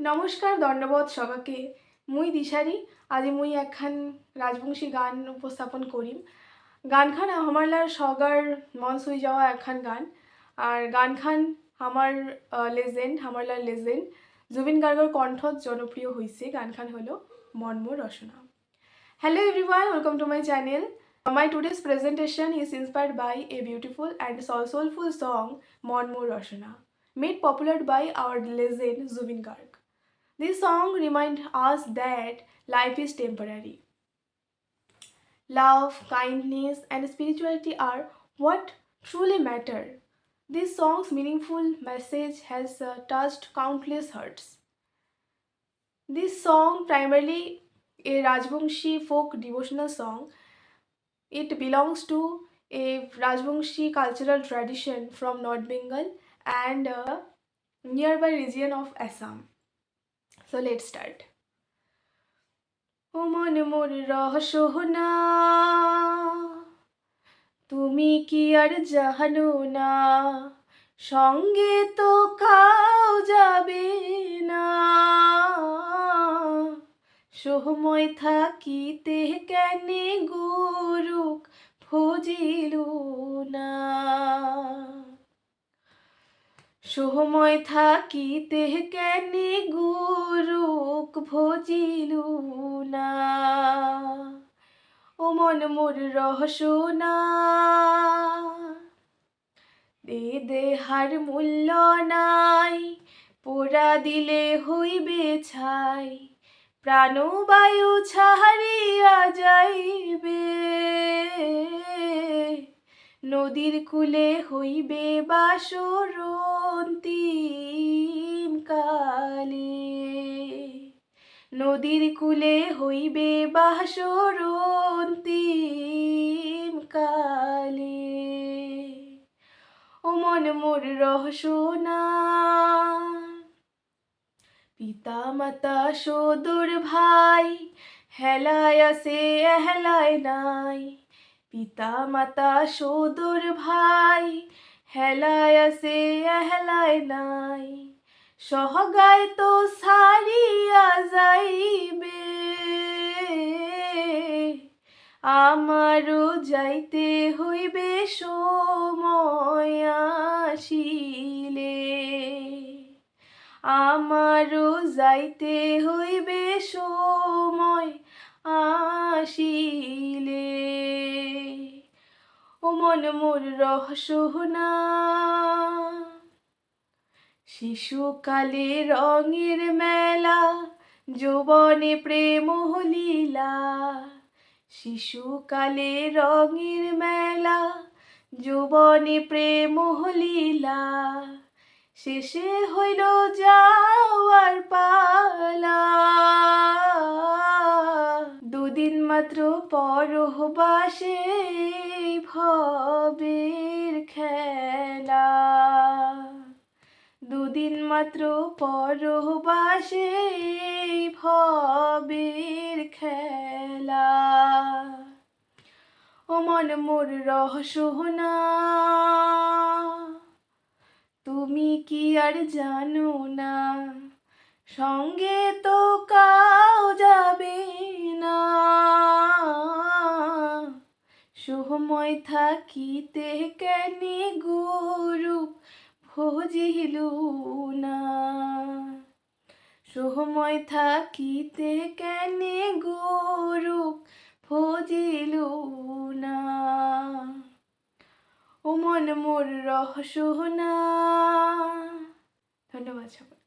নমস্কার ধন্যবাদ সবাকে। মুই দিশারি আজি মুই একখান রাজবংশী গান উপস্থাপন করিম। গানখান আমারলার সগার মন ছুঁই যাওয়া একখান গান। আর গানখান আমার আমারলার লেজেন্ড জুবিন গার্গর কণ্ঠত জনপ্রিয় হয়েছে। গানখান হলো মন মোর রসনা। Hello everyone, welcome to my channel. My today's presentation is inspired by a beautiful and soulful song Mon Mor Rosana, made popular by our legend Zubin Garg. This song reminds us that life is temporary. Love, kindness, and spirituality are what truly matter. This song's meaningful message has touched countless hearts. This song, primarily a Rajbangshi folk devotional song, it belongs to a Rajbangshi cultural tradition from North Bengal and a nearby region of Assam. So let's start. ও মন মোর রহস্যনা, তুমি কি আর জানো না, সঙ্গে তো cow যাবে না, সময় থাকিতে কেনে গুরুক ভজিল না, সময় থাকিতে কেনে গুরুক ভজিল না, ও মন মোর রহস্যনা, দেহার মূল্য নাই, পোড়া দিলে হইবে ছাই, প্রাণবায়ু ছাড়িয়া যাইবে, নদীর কূলে হইবে বাসর অন্তিম কালে, নদীর কূলে হইবে বাসর অন্তিম কালে, ও মন মোর রহস্যনা, পিতা মাতা সদর ভাই হেলায় আছে হেলায় নাই, পিতা মাতা সদর ভাই হেলায় আছে হেলায় নাই, সহগায় তো সারিয়া যাইবে, আমারও যাইতে হইবে সময় আসিলে, আমারও যাইতে হইবে সময় আসিলে, ও মন মোর রহস্যনা, শিশুকালে রঙের মেলা, যৌবনে প্রেম লীলা, শিশুকালে রঙের মেলা, যৌবনে প্রেম লীলা, শেষে হইল যাওয়ার পালা, দুদিন মাত্র পরবাসে ভবের খেলা, দুদিন মাত্র পরবাসে ভবের খেলা, ও মন মোর রহস্যনা, তুমি কি আর জানো না, সঙ্গে তো কাউ যাবে না, সময় থাকিতে কেনে গুরু ভজিল না, সময় থাকিতে কেনে গুরু ভজিল না, ও মন মোর রহস্যনা। ধন্যবাদ সবাই।